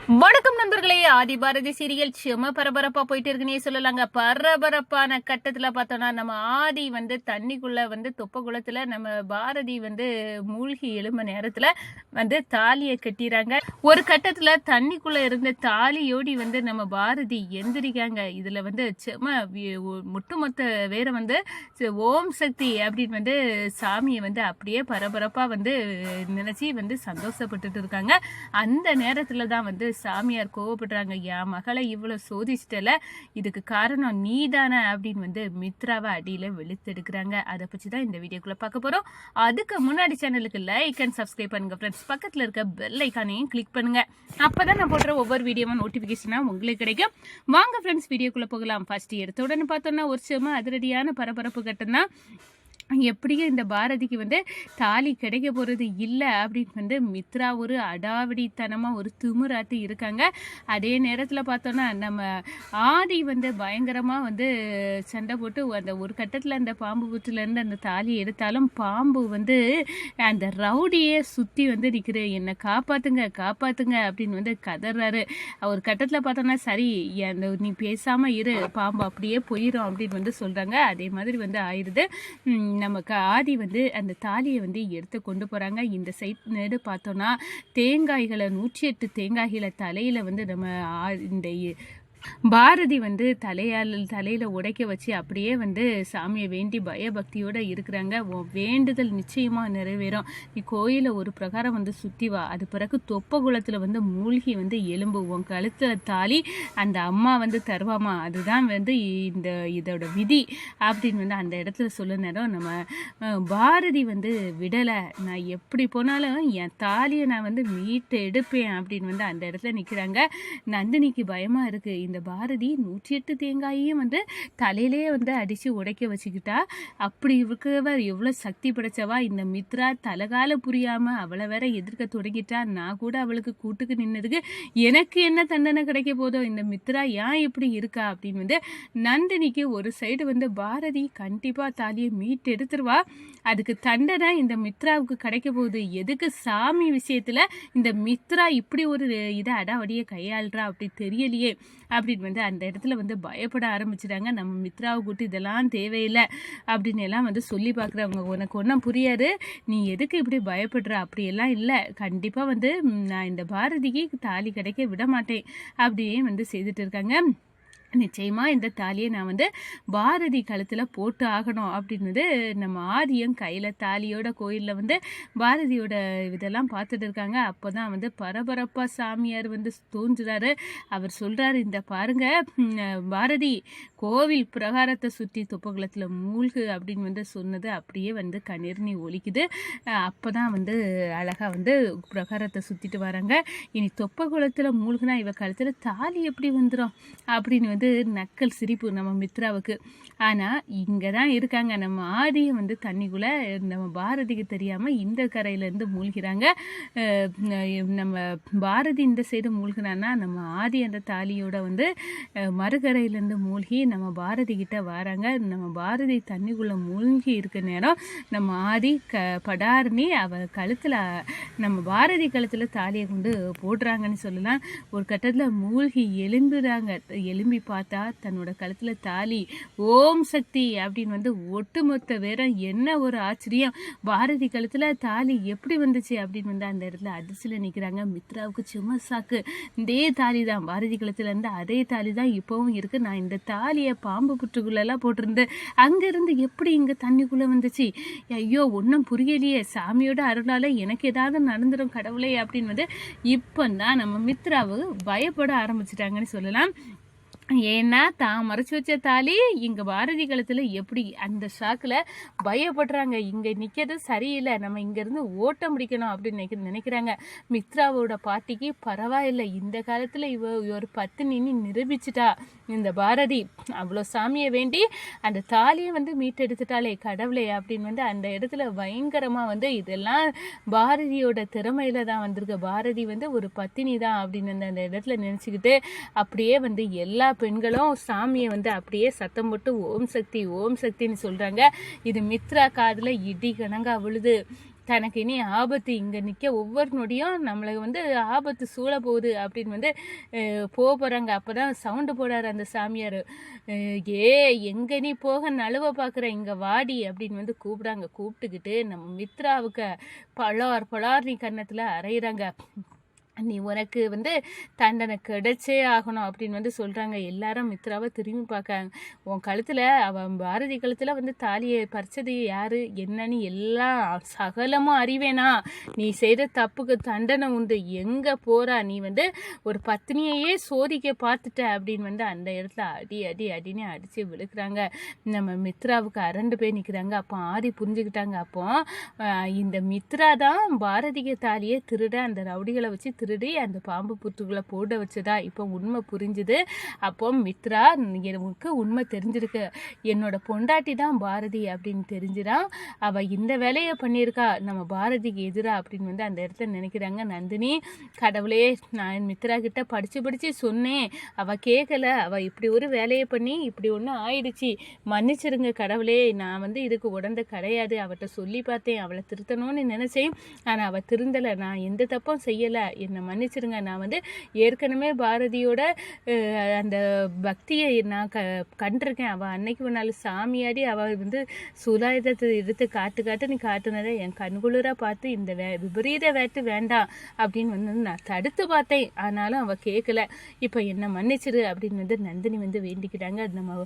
வணக்கம் நண்பர்களே. ஆதி பாரதி சீரியல் செம பரபரப்பா போயிட்டு இருக்குன்னே சொல்லலாங்க. பரபரப்பான கட்டத்துல பார்த்தோம்னா நம்ம ஆதி தண்ணிக்குள்ள தொப்ப குளத்துல நம்ம பாரதி மூழ்கி எழும்ப நேரத்துல தாலியை கட்டிறாங்க. ஒரு கட்டத்துல தண்ணிக்குள்ள இருந்த தாலியோடி நம்ம பாரதி எந்திரிக்காங்க. இதுல செம ஒட்டுமொத்த வேற ஓம் சக்தி அப்படின்னு சாமியை அப்படியே பரபரப்பா நினைச்சு சந்தோஷப்பட்டுட்டு இருக்காங்க. அந்த நேரத்துல தான் சாமியார் கோவப்படுறாங்க. என் மகளை இவ்வளவு சோதிச்சிட்டல, இதுக்கு காரணம் நீதானே அப்படின்னு மித்ராவை அடியில வெளுத்தெடுக்கிறாங்க. அதை பற்றிதான் இந்த வீடியோக்குள்ள பார்க்க போறோம். அதுக்கு முன்னாடி சேனலுக்கு லைக் அண்ட் சப்ஸ்கிரைப் பண்ணுங்க ஃப்ரெண்ட்ஸ். பக்கத்துல இருக்க பெல் ஐக்கானையும் கிளிக் பண்ணுங்க. அப்பதான் நான் போடுற ஒவ்வொரு வீடியோவும் நோட்டிபிகேஷனா உங்களுக்கு கிடைக்கும். வாங்க ஃப்ரெண்ட்ஸ், வீடியோக்குள்ள போகலாம். ஃபர்ஸ்ட் எடுத்த உடனே பார்த்தோம்னா ஒரு செம அதிரடியான பரபரப்பு கட்டம் தான். எப்படியும் இந்த பாரதிக்கு தாலி கிடைக்க போகிறது இல்லை அப்படின்னு மித்ரா ஒரு அடாவடித்தனமாக ஒரு திமிராட்டி இருக்காங்க. அதே நேரத்தில் பார்த்தோன்னா நம்ம ஆதி பயங்கரமாக சண்டை போட்டு அந்த ஒரு கட்டத்தில் அந்த பாம்பு புற்றுலேருந்து அந்த தாலி எடுத்தாலும் பாம்பு அந்த ரவுடியே சுற்றி நிற்கிற, என்னை காப்பாற்றுங்க காப்பாற்றுங்க அப்படின்னு கதறாரு. ஒரு கட்டத்தில் பார்த்தோன்னா சரி நீ பேசாமல் இரு, பாம்பு அப்படியே போயிடும் அப்படின்னு சொல்கிறாங்க. அதே மாதிரி ஆயிடுது. நமக்கு ஆதி அந்த தாலியை எடுத்து கொண்டு போகிறாங்க. இந்த சைடு பார்த்தோன்னா தேங்காய்களை 108 தேங்காய்களை தலையில் நம்ம இந்த பாரதி தலையில உடைக்க வச்சு அப்படியே சாமியை வேண்டி பயபக்தியோட இருக்கிறாங்க. வேண்டுதல் நிச்சயமா நிறைவேறும். நீ கோயில ஒரு பிரகாரம் சுத்தி வா, அது பிறகு தொப்ப குளத்துல மூழ்கி எலும்பு, உன் கழுத்துல தாலி அந்த அம்மா தருவாமா, அதுதான் இந்த இதோட விதி அப்படின்னு அந்த இடத்துல சொல்ல நேரம் நம்ம பாரதி விடலை, நான் எப்படி போனாலும் என் தாலியை நான் மீட்டு எடுப்பேன் அப்படின்னு அந்த இடத்துல நிற்கிறாங்க. நந்தினிக்கு பயமா இருக்கு. இந்த பாரதி 108 தேங்காயையும் தலையிலே அடிச்சு உடைக்க வச்சுக்கிட்டா, அப்படி இருக்கவர் எவ்வளவு சக்தி படைச்சவா. இந்த மித்ரா தலகால புரியாம அவளை வேற எதிர்க்க தொடங்கிட்டா. நான் கூட அவளுக்கு கூட்டுக்கு நின்னதுக்கு எனக்கு என்ன தண்டனை கிடைக்க போதோ, இந்த மித்ரா ஏன் இப்படி இருக்கா அப்படின்னு நந்தினிக்கு ஒரு சைடு பாரதி கண்டிப்பா தாலியை மீட்டு எடுத்துருவா, அதுக்கு தண்டனை இந்த மித்ராவுக்கு கிடைக்க போகுது. எதுக்கு சாமி விஷயத்துல இந்த மித்ரா இப்படி ஒரு இதை அடாவடியை கையாளுறா அப்படி தெரியலையே அப்படின்னு அந்த இடத்துல பயப்பட ஆரம்பிச்சிட்டாங்க. நம்ம மித்ராவை கூட்டு இதெல்லாம் தேவையில்லை அப்படின்னு எல்லாம் சொல்லி பார்க்குறவங்க, உனக்கு ஒன்றும் புரியாது, நீ எதுக்கு இப்படி பயப்படுற, அப்படியெல்லாம் இல்லை, கண்டிப்பாக நான் இந்த பாரதிக்கு தாலி கிடைக்க விட மாட்டேன் அப்படியே செய்துட்டு இருக்காங்க. நிச்சயமா இந்த தாலியை நான் பாரதி கழுத்துல போட்டு ஆகணும் அப்படின்னு நம்ம ஆதியம் கையில தாலியோட கோயில்ல பாரதியோட இதெல்லாம் பார்த்துட்டு இருக்காங்க. அப்போதான் பரபரப்பா சாமியார் தோன்றுறாரு. அவர் சொல்றாரு, இந்த பாருங்க பாரதி கோவில் பிரகாரத்தை சுற்றி தொப்பகுளத்துல மூழ்கு அப்படின்னு சொன்னது அப்படியே கண்ணீர்னி ஒலிக்குது. அப்போதான் அழகா பிரகாரத்தை சுத்திட்டு வராங்க. இனி தொப்பகுளத்துல மூழ்குனா இவ கழுத்துல தாலி எப்படி வந்துடும் அப்படின்னு நக்கல் சிரிப்பு நம்ம மித்ராவுக்கு. ஆனால் இங்கே தான் இருக்காங்க. நம்ம ஆதியை தண்ணிக்குள்ளே நம்ம பாரதிக்கு தெரியாமல் இந்த கரையிலேருந்து மூழ்கிறாங்க. நம்ம பாரதி இந்த சைடு மூழ்கினான்னா நம்ம ஆதி அந்த தாலியோட மறுகரையிலேருந்து மூழ்கி நம்ம பாரதி கிட்ட வராங்க. நம்ம பாரதி தண்ணிக்குள்ளே மூழ்கி இருக்க நேரம் நம்ம ஆதி படார்னி அவ கழுத்தில் நம்ம பாரதி கழுத்தில் தாலியை கொண்டு போடுறாங்கன்னு சொல்லலாம். ஒரு கட்டத்தில் மூழ்கி எலும்புறாங்க. எலும்பி பார்த்தா தன்னோட கழுத்துல தாலி, ஓம் சக்தி அப்படின்னு ஒட்டுமொத்த வேற என்ன ஒரு ஆச்சரியம், பாரதி கழுத்துல தாலி எப்படி வந்துச்சு அப்படின்னு அந்த இடத்துல அதிர்ச்சியில நிக்கிறாங்க. மித்ராவுக்கு சும்மா சாக்கு, இதே தாலி தான் பாரதி கழுத்துல இருந்து அதே தாலி தான் இப்பவும் இருக்கு. நான் இந்த தாலியை பாம்பு புற்றுக்குள்ள எல்லாம் போட்டிருந்தேன், அங்க இருந்து எப்படி இங்க தண்ணிக்குள்ள வந்துச்சு, ஐயோ ஒன்னும் புரியலையே, சாமியோட அருளால எனக்கு ஏதாவது நடந்துடும் கடவுளே அப்படின்னு இப்பதான் நம்ம மித்ராவு பயப்பட ஆரம்பிச்சிட்டாங்கன்னு சொல்லலாம். ஏன்னா தான் மறைச்சு வச்ச தாலி இங்க பாரதி காலத்துல எப்படி அந்த ஷாக்கில் பயப்படுறாங்க. இங்க நிக்கிறது சரியில்லை, நம்ம இங்க இருந்து ஓட்ட முடிக்கணும் அப்படின்னு நினைக்கிறாங்க. மித்ராவோட பாட்டிக்கு பரவாயில்லை, இந்த காலத்துல இவ ஒரு பத்தினின்னு நிரூபிச்சுட்டா இந்த பாரதி, அவ்வளோ சாமியை வேண்டி அந்த தாலியை மீட்டெடுத்துட்டாலே கடவுளே அப்படின்னு அந்த இடத்துல பயங்கரமா இதெல்லாம் பாரதியோட திறமையில தான் வந்திருக்கு. பாரதி ஒரு பத்தினி தான் அப்படின்னு அந்த இடத்துல நினைச்சுக்கிட்டு அப்படியே எல்லா பெண்களும் சாமியை அப்படியே சத்தம் போட்டு ஓம் சக்தி ஓம் சக்தின்னு சொல்றாங்க. இது மித்ரா காதுல இடி கணங்கா விழுது. தனக்கு இனி ஆபத்து இங்கே நிற்க ஒவ்வொரு நொடியும் நம்மளுக்கு வந்து ஆபத்து சூழ போகுது அப்படின்னு வந்து போகிறாங்க. அப்போ தான் சவுண்டு போடாரு அந்த சாமியார். எங்கே நீ போக நழுவ பார்க்குற, இங்கே வாடி அப்படின்னு வந்து கூப்பிட்டுக்கிட்டு நம்ம மித்ராவுக்கு பலார் நீ கன்னத்தில் அரைகிறாங்க. நீ உனக்கு வந்து தண்டனை கிடைச்சே ஆகணும் அப்படின்னு வந்து சொல்கிறாங்க. எல்லாரும் மித்ராவை திரும்பி பார்க்காங்க. உன் கழுத்தில் அவன் பாரதி கழுத்தில் வந்து தாலியை பறிச்சது யாரு என்னன்னு எல்லாம் சகலமும் அறிவேனா, நீ செய்கிற தப்புக்கு தண்டனை உண்டு, எங்கே போகிறா, நீ வந்து ஒரு பத்னியையே சோதிக்க பார்த்துட்ட அப்படின்னு வந்து அந்த இடத்துல அடின்னு அடித்து விழுக்கிறாங்க. நம்ம மித்ராவுக்கு அரண்டு போய் நிற்கிறாங்க. அப்போ ஆதி புரிஞ்சுக்கிட்டாங்க. அப்போ இந்த மித்ரா தான் பாரதிக தாலியை திருட அந்த ரவுடிகளை வச்சு திருடி அந்த பாம்பு புத்துக்குள்ள போட வச்சதா இப்போ உண்மை புரிஞ்சுது. அப்போ மித்ரா எனக்கு உண்மை தெரிஞ்சிருக்கு, என்னோட பொண்டாட்டி தான் பாரதி அப்படின்னு தெரிஞ்சுதான் அவ இந்த வேலையை பண்ணியிருக்கா நம்ம பாரதிக்கு எதிரா அப்படின்னு வந்து அந்த இடத்துல நினைக்கிறாங்க. நந்தினி, கடவுளே, நான் மித்ரா கிட்ட படிச்சு சொன்னேன், அவ கேட்கல, அவ இப்படி ஒரு வேலையை பண்ணி இப்படி ஒன்று ஆயிடுச்சு, மன்னிச்சிருங்க கடவுளே, நான் வந்து இதுக்கு உடந்த கிடையாது, அவட்ட சொல்லி பார்த்தேன், அவளை திருத்தணும்னு நினைச்சேன், ஆனால் அவள் திருந்தலை, நான் எந்த தப்பும் செய்யலை, என்னை மன்னிச்சிருங்க, நான் வந்து ஏற்கனவே பாரதியோட அந்த பக்தியை நான் கண்டிருக்கேன், அவள் அன்னைக்கு ஒரு நாள் சாமியாடி அவள் வந்து சுலாயுதத்தை எடுத்து காட்டு நீ காட்டுனதை என் கண்குளிராக பார்த்து இந்த விபரீத வேட்டு வேண்டாம் அப்படின்னு வந்து நான் தடுத்து பார்த்தேன், ஆனாலும் அவள் கேட்கல, இப்போ என்னை மன்னிச்சிரு அப்படின்னு வந்து நந்தினி வந்து வேண்டிக்கிட்டாங்க. நம்ம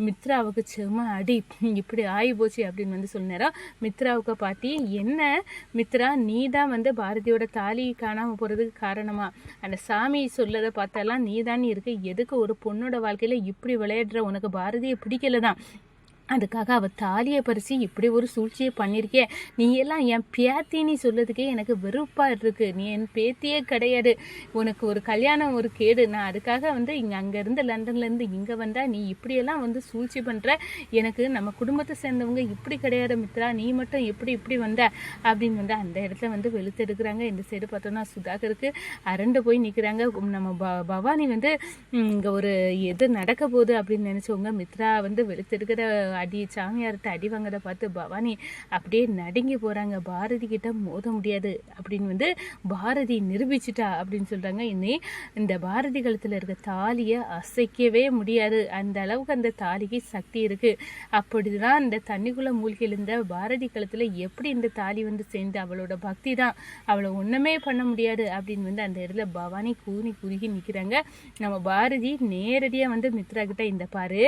மித்ராவுக்கு செம அடி, இப்படி ஆகி போச்சு அப்படின்னு வந்து சொன்னாரோ. மித்ராவுக்கு பாட்டி, என்ன மித்ரா, நீ தான் வந்து பாரதியோட தாலி காணாமல் போகிறதுக்கு காரணமா, அந்த சாமி சொல்லதை பார்த்தாலாம் நீ தான் இருக்கு, எதுக்கு ஒரு பொண்ணோட வாழ்க்கையில இப்படி விளையாடுற, உனக்கு பாரதியை பிடிக்கல தான், அதுக்காக அவள் தாலியை பறித்து இப்படி ஒரு சூழ்ச்சியை பண்ணியிருக்கே, நீ எல்லாம் என் பேத்தின்னு சொல்லதுக்கே எனக்கு வெறுப்பாக இருக்குது, நீ என் பேத்தியே கிடையாது, உனக்கு ஒரு கல்யாணம் ஒரு கேடு, நான் அதுக்காக வந்து இங்கே அங்கேருந்து லண்டன்லேருந்து இங்கே வந்தால் நீ இப்படியெல்லாம் வந்து சூழ்ச்சி பண்ணுற, எனக்கு நம்ம குடும்பத்தை சேர்ந்தவங்க இப்படி கிடையாது மித்ரா, நீ மட்டும் இப்படி வந்த அப்படின்னு வந்து அந்த இடத்துல வந்து வெளுத்தெடுக்கிறாங்க. இந்த சைடு பார்த்தோன்னா சுதாகருக்கு அரண்டு போய் நிற்கிறாங்க. நம்ம பவானி வந்து இங்கே ஒரு எது நடக்க போகுது அப்படின்னு நினச்சவங்க மித்ரா வந்து வெளுத்தெடுக்கிற சாமியார்கிட்ட அடி வாங்கதை பார்த்து பவானி அப்படியே நடுங்கி போகிறாங்க. பாரதி கிட்ட மோத முடியாது அப்படின்னு வந்து பாரதி நிரூபிச்சிட்டா அப்படின்னு சொல்கிறாங்க. இனி இந்த பாரதி கழுத்தில் இருக்க தாலியை அசைக்கவே முடியாது, அந்த அளவுக்கு அந்த தாலிக்கு சக்தி இருக்குது. அப்படிதான் இந்த தண்ணிக்குள்ளே மூழ்கி இருந்த பாரதி கழுத்தில் எப்படி இந்த தாலி வந்து சேர்ந்து அவளோட பக்தி தான், அவளை ஒன்றுமே பண்ண முடியாது அப்படின்னு வந்து அந்த இடத்துல பவானி குறுகி நிற்கிறாங்க. நம்ம பாரதி நேரடியாக வந்து மித்ரா கிட்ட, இந்த பாரு,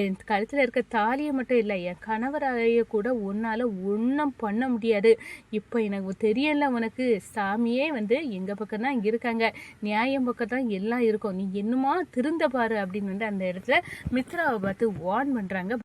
என் கழுத்தில் இருக்க தாலியை மட்டும் இல்லை, என் கணவராய கூட உன்னால் ஒன்றும் பண்ண முடியாது, இப்போ எனக்கு தெரியல, உனக்கு சாமியே வந்து எங்கள் பக்கம் தான் இருக்காங்க, நியாயம் பக்கம் தான் எல்லாம் இருக்கும், நீ என்னமா திருந்த பாரு அப்படின்னு வந்து அந்த இடத்துல மித்ராவை பார்த்து வார்ன் பண்ணுறாங்க.